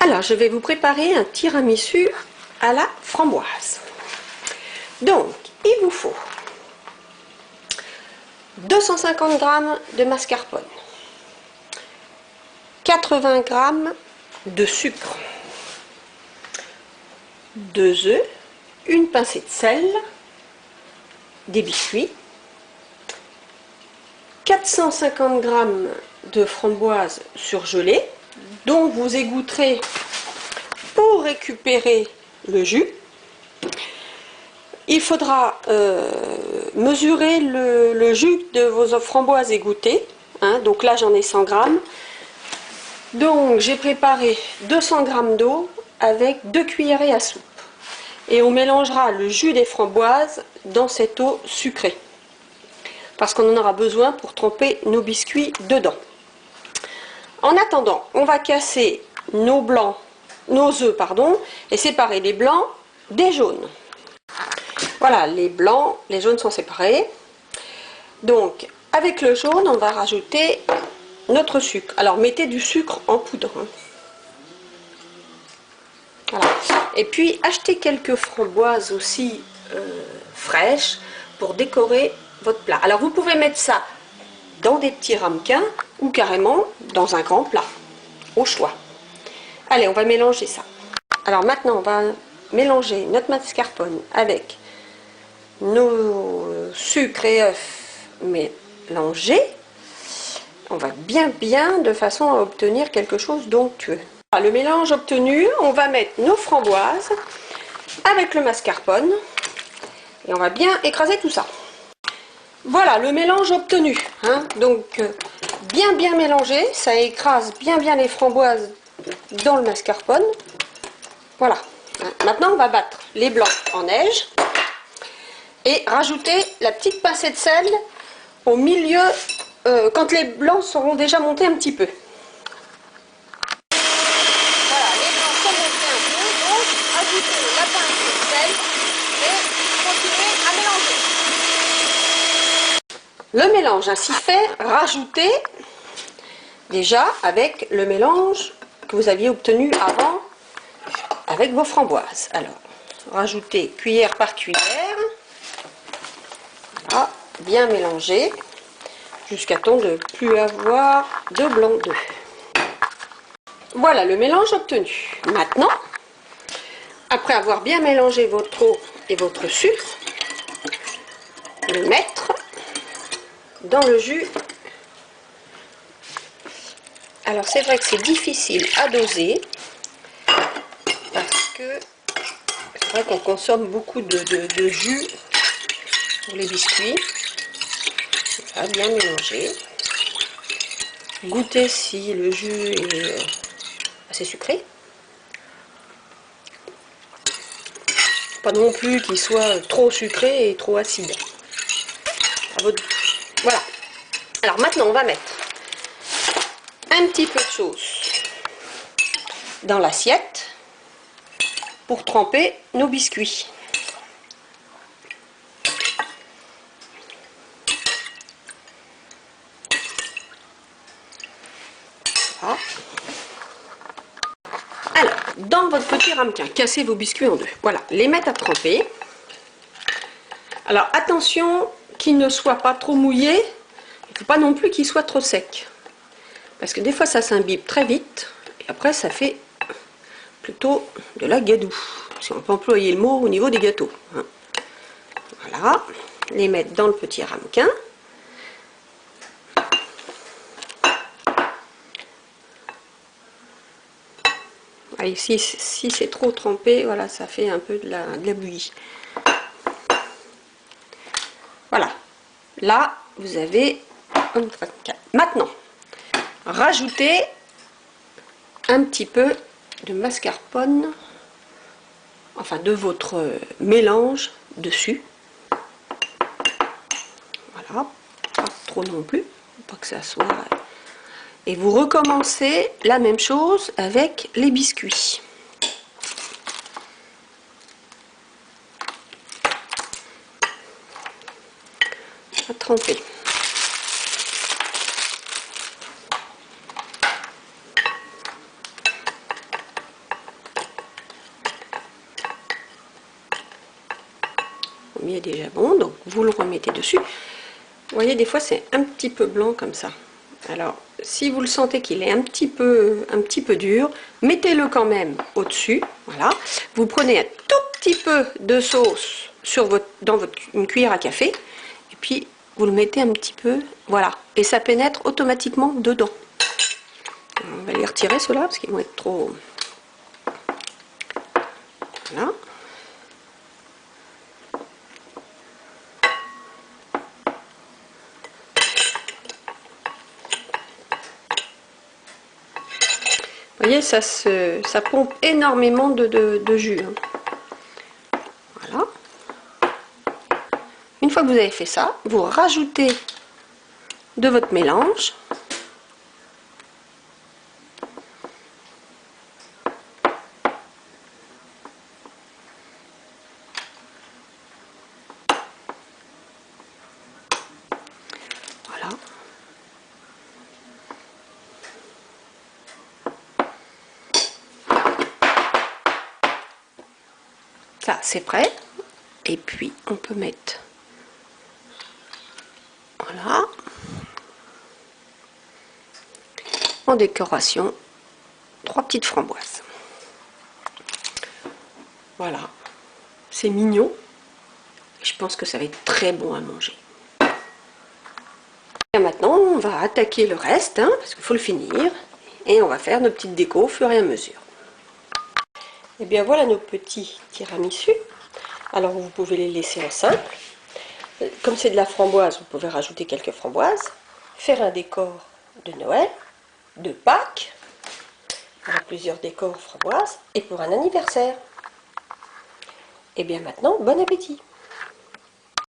Alors, je vais vous préparer un tiramisu à la framboise. Donc, il vous faut 250 g de mascarpone, 80 g de sucre, 2 œufs, une pincée de sel, des biscuits, 450 g de framboises surgelées, dont vous égoutterez pour récupérer le jus. Il faudra mesurer le jus de vos framboises égouttées, hein, donc là j'en ai 100 g. Donc j'ai préparé 200 g d'eau avec 2 cuillerées à soupe. Et on mélangera le jus des framboises dans cette eau sucrée, parce qu'on en aura besoin pour tremper nos biscuits dedans. En attendant, on va casser nos œufs, et séparer les blancs des jaunes. Voilà, les blancs, les jaunes sont séparés. Donc, avec le jaune, on va rajouter notre sucre. Alors, mettez du sucre en poudre. Hein. Voilà. Et puis, achetez quelques framboises aussi fraîches pour décorer votre plat. Alors, vous pouvez mettre ça dans des petits ramequins ou carrément dans un grand plat, au choix. Allez, on va mélanger ça. Alors maintenant, on va mélanger notre mascarpone avec nos sucres et œufs mélangés. On va bien de façon à obtenir quelque chose d'onctueux. Le mélange obtenu, on va mettre nos framboises avec le mascarpone et on va bien écraser tout ça. Voilà le mélange obtenu, hein. Donc bien mélangé, ça écrase bien les framboises dans le mascarpone. Voilà. Maintenant on va battre les blancs en neige et rajouter la petite pincée de sel au milieu quand les blancs seront déjà montés un petit peu. Voilà, les blancs sont montés un peu, donc ajoutez la pincée de sel et continuez à mélanger. Le mélange ainsi fait, rajoutez déjà avec le mélange que vous aviez obtenu avant avec vos framboises. Alors, rajoutez cuillère par cuillère. Voilà, bien mélanger jusqu'à temps de ne plus avoir de blanc d'œuf. Voilà le mélange obtenu. Maintenant, après avoir bien mélangé votre eau et votre sucre, le mettre dans le jus. Alors c'est vrai que c'est difficile à doser parce que c'est vrai qu'on consomme beaucoup de jus pour les biscuits. Voilà, bien mélanger. Goûtez si le jus est assez sucré. Pas non plus qu'il soit trop sucré et trop acide. À votre goût. Voilà. Alors maintenant on va mettre un petit peu de sauce dans l'assiette pour tremper nos biscuits. Voilà. Alors, dans votre petit ramequin, cassez vos biscuits en deux. Voilà, les mettre à tremper. Alors attention qu'ils ne soient pas trop mouillés, il ne faut pas non plus qu'ils soient trop secs. Parce que des fois ça s'imbibe très vite, et après ça fait plutôt de la gadoue. Si on peut employer le mot au niveau des gâteaux. Voilà, les mettre dans le petit ramequin. Et si c'est trop trempé, voilà, ça fait un peu de la bouillie. Voilà, là vous avez un ramequin. Maintenant, rajoutez un petit peu de mascarpone, enfin de votre mélange dessus. Voilà, pas trop non plus, pas que ça soit... Et vous recommencez la même chose avec les biscuits. À tremper. premier est déjà bon, donc vous le remettez dessus. Vous voyez, des fois c'est un petit peu blanc comme ça. Alors, si vous le sentez qu'il est un petit peu dur, mettez-le quand même au-dessus. Voilà. Vous prenez un tout petit peu de sauce dans une cuillère à café, et puis vous le mettez un petit peu, voilà. Et ça pénètre automatiquement dedans. On va les retirer ceux-là parce qu'ils vont être trop... Voilà. Vous voyez, ça pompe énormément de jus. Hein. Voilà. Une fois que vous avez fait ça, vous rajoutez de votre mélange. Voilà. Ça, c'est prêt. Et puis, on peut mettre... Voilà. En décoration, 3 petites framboises. Voilà. C'est mignon. Je pense que ça va être très bon à manger. Et maintenant, on va attaquer le reste, hein, parce qu'il faut le finir. Et on va faire nos petites décos au fur et à mesure. Et bien voilà nos petits tiramisu. Alors vous pouvez les laisser en simple. Comme c'est de la framboise, vous pouvez rajouter quelques framboises. Faire un décor de Noël, de Pâques, avec plusieurs décors framboises, et pour un anniversaire. Et bien maintenant, bon appétit!